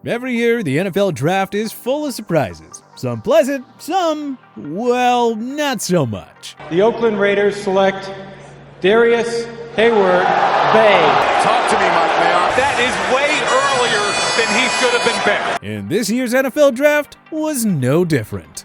Every year, the NFL draft is full of surprises. Some pleasant, some, well, not so much. The Oakland Raiders select Darius Hayward-Bay. Talk to me, Mike Mayock. That is way earlier than he should have been picked. And this year's NFL draft was no different.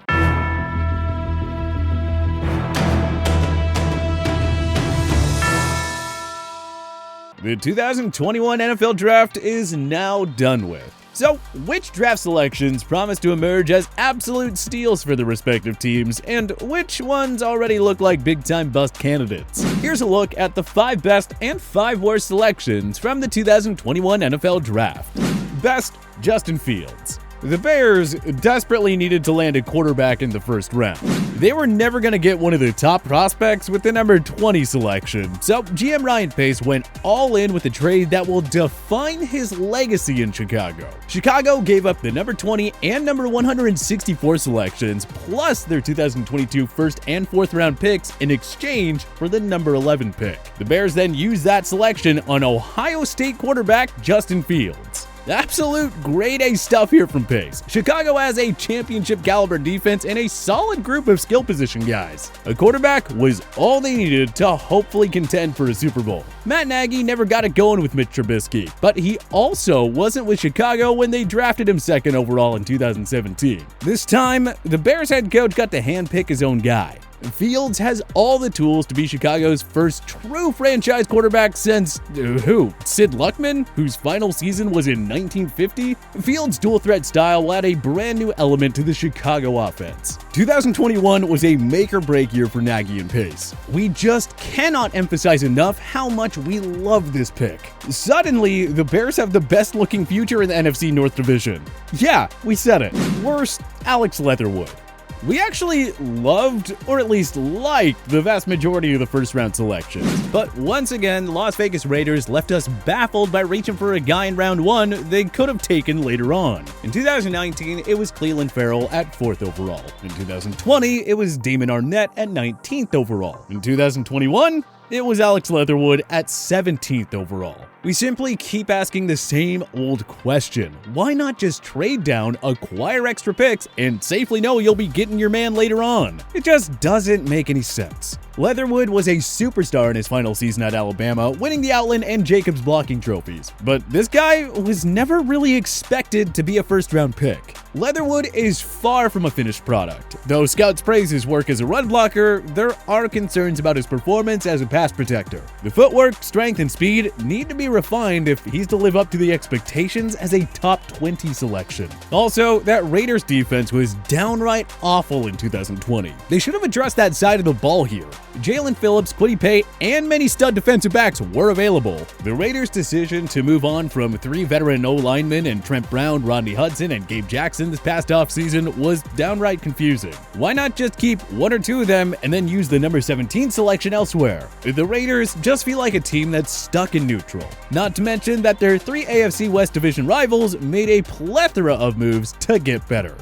The 2021 NFL Draft is now done with. So, which draft selections promise to emerge as absolute steals for the respective teams, and which ones already look like big-time bust candidates? Here's a look at the 5 best and 5 worst selections from the 2021 NFL Draft. Best, Justin Fields. The Bears desperately needed to land a quarterback in the first round. They were never going to get one of the top prospects with the number 20 selection, so GM Ryan Pace went all in with a trade that will define his legacy in Chicago. Chicago gave up the number 20 and number 164 selections, plus their 2022 first and fourth round picks in exchange for the number 11 pick. The Bears then used that selection on Ohio State quarterback Justin Fields. Absolute grade A stuff here from Pace. Chicago has a championship caliber defense and a solid group of skill position guys. A quarterback was all they needed to hopefully contend for a Super Bowl. Matt Nagy never got it going with Mitch Trubisky, but he also wasn't with Chicago when they drafted him second overall in 2017. This time, the Bears head coach got to handpick his own guy. Fields has all the tools to be Chicago's first true franchise quarterback since, Sid Luckman, whose final season was in 1950? Fields' dual-threat style will add a brand new element to the Chicago offense. 2021 was a make-or-break year for Nagy and Pace. We just cannot emphasize enough how much we love this pick. Suddenly, the Bears have the best-looking future in the NFC North Division. Yeah, we said it. Worst, Alex Leatherwood. We actually loved, or at least liked, the vast majority of the first-round selections. But once again, the Las Vegas Raiders left us baffled by reaching for a guy in round 1 they could have taken later on. In 2019, it was Clelin Ferrell at 4th overall. In 2020, it was Damon Arnett at 19th overall. In 2021, it was Alex Leatherwood at 17th overall. We simply keep asking the same old question. Why not just trade down, acquire extra picks, and safely know you'll be getting your man later on? It just doesn't make any sense. Leatherwood was a superstar in his final season at Alabama, winning the Outland and Jacobs blocking trophies. But this guy was never really expected to be a first-round pick. Leatherwood is far from a finished product. Though scouts praise his work as a run blocker, there are concerns about his performance as a pass protector. The footwork, strength, and speed need to be refined if he's to live up to the expectations as a top 20 selection. Also, that Raiders defense was downright awful in 2020. They should have addressed that side of the ball here. Jalen Phillips, Kwity Paye, and many stud defensive backs were available. The Raiders' decision to move on from 3 veteran O-linemen and Trent Brown, Rodney Hudson, and Gabe Jackson this past offseason was downright confusing. Why not just keep 1 or 2 of them and then use the number 17 selection elsewhere? The Raiders just feel like a team that's stuck in neutral. Not to mention that their 3 AFC West Division rivals made a plethora of moves to get better.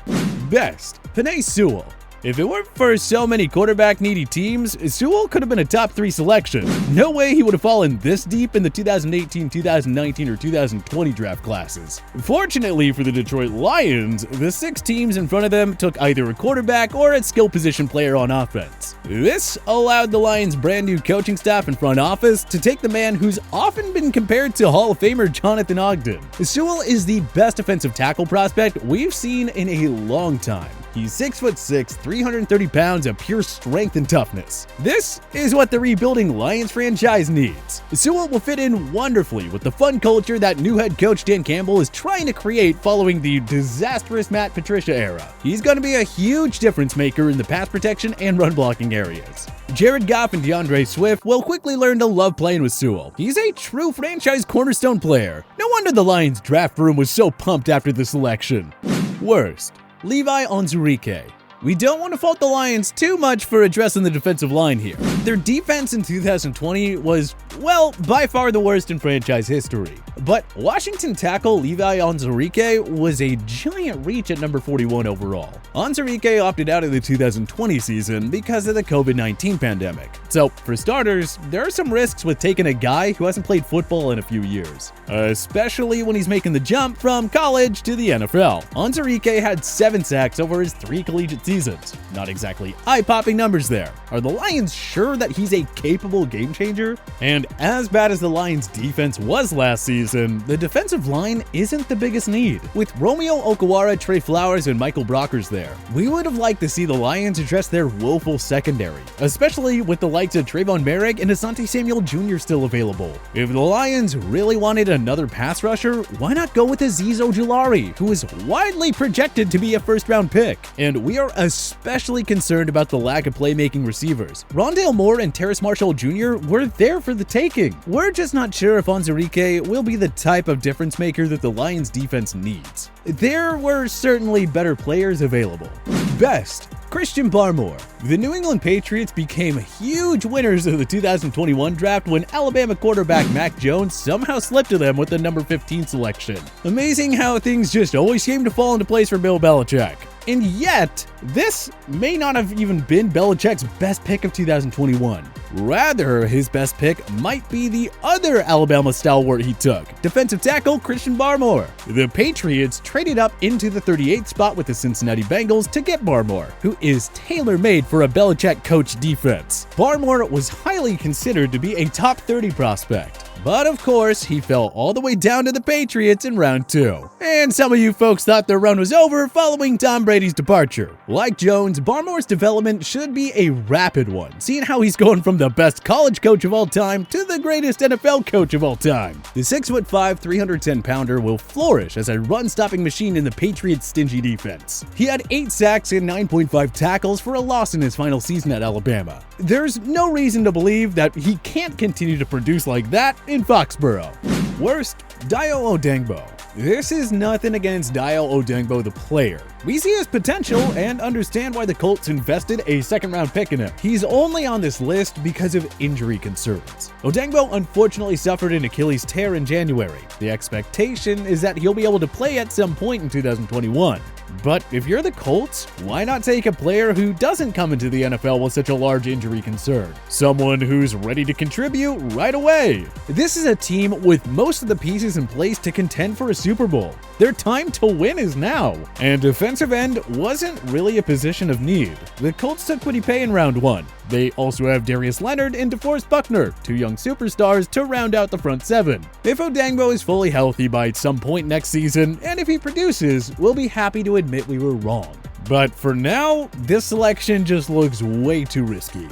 Best, Penei Sewell. If it weren't for so many quarterback-needy teams, Sewell could have been a top 3 selection. No way he would have fallen this deep in the 2018, 2019, or 2020 draft classes. Fortunately for the Detroit Lions, the 6 teams in front of them took either a quarterback or a skill position player on offense. This allowed the Lions' brand new coaching staff and front office to take the man who's often been compared to Hall of Famer Jonathan Ogden. Sewell is the best offensive tackle prospect we've seen in a long time. He's 6'6", 330 pounds of pure strength and toughness. This is what the rebuilding Lions franchise needs. Sewell will fit in wonderfully with the fun culture that new head coach Dan Campbell is trying to create following the disastrous Matt Patricia era. He's going to be a huge difference maker in the pass protection and run blocking areas. Jared Goff and DeAndre Swift will quickly learn to love playing with Sewell. He's a true franchise cornerstone player. No wonder the Lions draft room was so pumped after the selection. Worst, Levi Onwuzurike. We don't want to fault the Lions too much for addressing the defensive line here. Their defense in 2020 was, well, by far the worst in franchise history. But Washington tackle Levi Onwuzurike was a giant reach at number 41 overall. Onwuzurike opted out of the 2020 season because of the COVID-19 pandemic. So, for starters, there are some risks with taking a guy who hasn't played football in a few years, especially when he's making the jump from college to the NFL. Onwuzurike had 7 sacks over his 3 collegiate seasons. Not exactly eye-popping numbers there. Are the Lions sure that he's a capable game changer? And as bad as the Lions' defense was last season, the defensive line isn't the biggest need. With Romeo Okwara, Trey Flowers, and Michael Brockers there, we would have liked to see the Lions address their woeful secondary, especially with the likes of Trevon Moehrig and Asante Samuel Jr. still available. If the Lions really wanted another pass rusher, why not go with Azeez Ojulari, who is widely projected to be a first-round pick? And we are especially concerned about the lack of playmaking receivers. Rondale Moore and Terrace Marshall Jr. were there for the taking. We're just not sure if Onwuzurike will be the type of difference maker that the Lions defense needs. There were certainly better players available. Best, Christian Barmore. The New England Patriots became huge winners of the 2021 draft when Alabama quarterback Mac Jones somehow slipped to them with the number 15 selection. Amazing how things just always seem to fall into place for Bill Belichick. And yet, this may not have even been Belichick's best pick of 2021. Rather, his best pick might be the other Alabama stalwart he took, defensive tackle Christian Barmore. The Patriots traded up into the 38th spot with the Cincinnati Bengals to get Barmore, who is tailor-made for a Belichick-coached defense. Barmore was highly considered to be a top 30 prospect. But of course, he fell all the way down to the Patriots in round 2. And some of you folks thought their run was over following Tom Brady's departure. Like Jones, Barmore's development should be a rapid one, seeing how he's going from the best college coach of all time to the greatest NFL coach of all time. The 6'5", 310-pounder will flourish as a run-stopping machine in the Patriots' stingy defense. He had 8 sacks and 9.5 tackles for a loss in his final season at Alabama. There's no reason to believe that he can't continue to produce like that in Foxborough. Worst, Dayo Odeyingbo. This is nothing against Dayo Odeyingbo the player. We see his potential and understand why the Colts invested a second-round pick in him. He's only on this list because of injury concerns. Odeyingbo unfortunately suffered an Achilles tear in January. The expectation is that he'll be able to play at some point in 2021. But if you're the Colts, why not take a player who doesn't come into the NFL with such a large injury concern? Someone who's ready to contribute right away. This is a team with most of the pieces in place to contend for a Super Bowl. Their time to win is now. And defensive end wasn't really a position of need. The Colts took Penei in round 1. They also have Darius Leonard and DeForest Buckner, 2 young superstars to round out the front 7. If Odeyingbo is fully healthy by some point next season, and if he produces, we'll be happy to admit we were wrong. But for now, this selection just looks way too risky.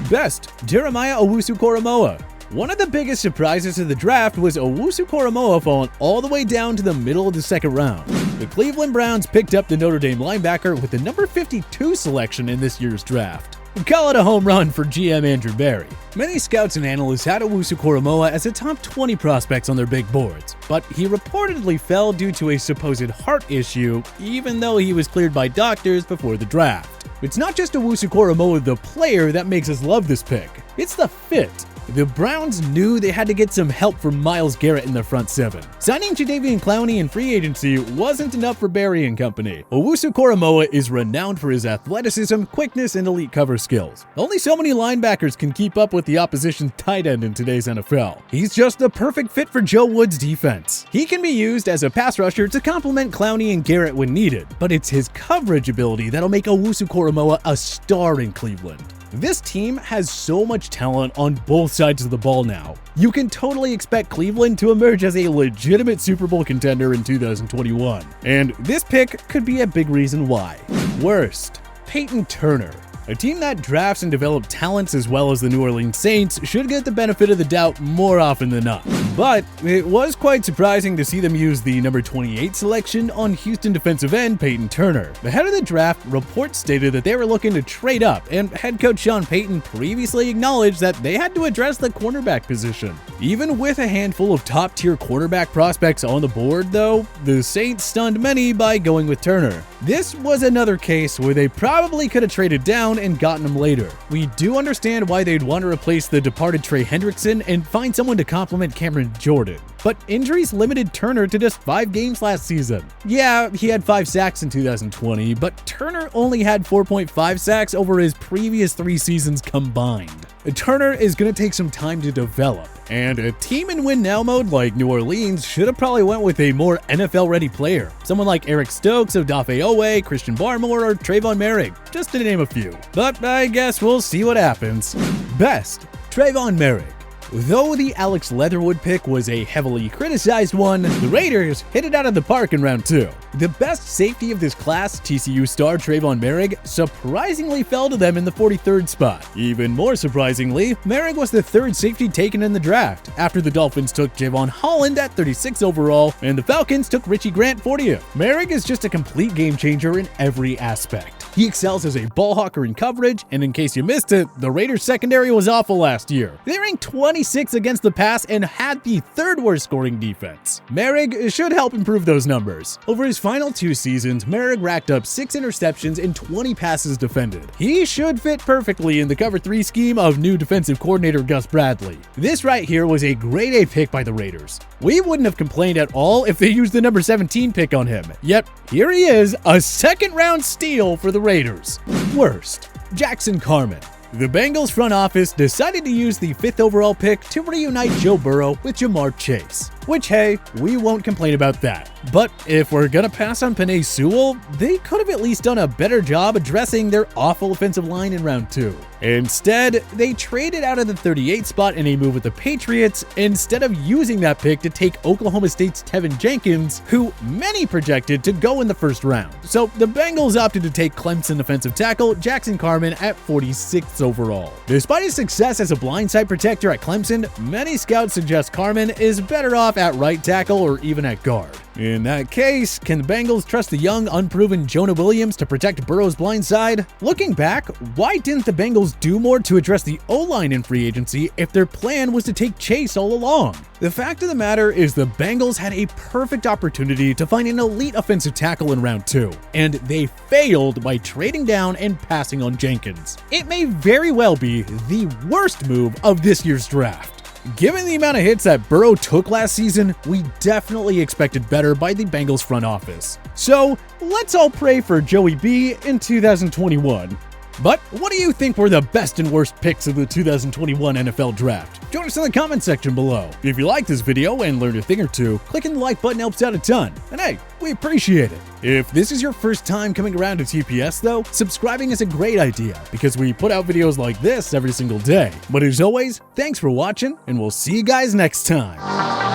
Best, Jeremiah Owusu-Koramoah. One of the biggest surprises of the draft was Owusu-Koramoah falling all the way down to the middle of the second round. The Cleveland Browns picked up the Notre Dame linebacker with the number 52 selection in this year's draft. Call it a home run for GM Andrew Berry. Many scouts and analysts had Owusu-Koramoah as a top 20 prospects on their big boards, but he reportedly fell due to a supposed heart issue, even though he was cleared by doctors before the draft. It's not just Owusu-Koramoah the player that makes us love this pick, it's the fit. The Browns knew they had to get some help from Myles Garrett in their front 7. Signing Jadeveon Clowney in free agency wasn't enough for Berry and company. Owusu-Koramoah is renowned for his athleticism, quickness, and elite cover skills. Only so many linebackers can keep up with the opposition's tight end in today's NFL. He's just the perfect fit for Joe Woods' defense. He can be used as a pass rusher to complement Clowney and Garrett when needed, but it's his coverage ability that'll make Owusu-Koramoah a star in Cleveland. This team has so much talent on both sides of the ball now. You can totally expect Cleveland to emerge as a legitimate Super Bowl contender in 2021. And this pick could be a big reason why. Worst, Payton Turner. A team that drafts and develops talents as well as the New Orleans Saints should get the benefit of the doubt more often than not. But it was quite surprising to see them use the number 28 selection on Houston defensive end Payton Turner. Ahead of the draft, reports stated that they were looking to trade up, and head coach Sean Payton previously acknowledged that they had to address the cornerback position. Even with a handful of top-tier quarterback prospects on the board, though, the Saints stunned many by going with Turner. This was another case where they probably could have traded down down and gotten him later. We do understand why they'd want to replace the departed Trey Hendrickson and find someone to complement Cameron Jordan. But injuries limited Turner to just 5 games last season. Yeah, he had 5 sacks in 2020, but Turner only had 4.5 sacks over his previous 3 seasons combined. Turner is going to take some time to develop, and a team in win-now mode like New Orleans should have probably went with a more NFL-ready player. Someone like Eric Stokes, Odafe Owe, Christian Barmore, or Trevon Moehrig, just to name a few. But I guess we'll see what happens. Best, Trevon Moehrig. Though the Alex Leatherwood pick was a heavily criticized one, the Raiders hit it out of the park in round 2. The best safety of this class, TCU star Trevon Moehrig, surprisingly fell to them in the 43rd spot. Even more surprisingly, Moehrig was the 3rd safety taken in the draft, after the Dolphins took Javon Holland at 36 overall, and the Falcons took Richie Grant 40th. Moehrig is just a complete game changer in every aspect. He excels as a ball hawker in coverage, and in case you missed it, the Raiders secondary was awful last year. They ranked 26 against the pass and had the 3rd worst scoring defense. Moehrig should help improve those numbers. Over his final 2 seasons, Moehrig racked up 6 interceptions and 20 passes defended. He should fit perfectly in the cover 3 scheme of new defensive coordinator Gus Bradley. This right here was a grade A pick by the Raiders. We wouldn't have complained at all if they used the number 17 pick on him. Yet, here he is, a 2nd round steal for the Raiders. Worst, Jackson Carman. The Bengals front office decided to use the 5th overall pick to reunite Joe Burrow with Jamar Chase. Which, hey, we won't complain about that. But if we're gonna pass on Penei Sewell, they could have at least done a better job addressing their awful offensive line in round 2. Instead, they traded out of the 38th spot in a move with the Patriots instead of using that pick to take Oklahoma State's Tevin Jenkins, who many projected to go in the 1st round. So the Bengals opted to take Clemson defensive tackle Jackson Carman at 46th overall. Despite his success as a blindside protector at Clemson, many scouts suggest Carman is better off at right tackle or even at guard. In that case, can the Bengals trust the young, unproven Jonah Williams to protect Burrow's blind side? Looking back, why didn't the Bengals do more to address the O-line in free agency if their plan was to take Chase all along? The fact of the matter is the Bengals had a perfect opportunity to find an elite offensive tackle in round 2, and they failed by trading down and passing on Jenkins. It may very well be the worst move of this year's draft. Given the amount of hits that Burrow took last season, we definitely expected better by the Bengals front office. So let's all pray for Joey B in 2021. But what do you think were the best and worst picks of the 2021 NFL Draft? Join us in the comment section below. If you liked this video and learned a thing or two, clicking the like button helps out a ton. And hey, we appreciate it. If this is your first time coming around to TPS though, subscribing is a great idea because we put out videos like this every single day. But as always, thanks for watching and we'll see you guys next time.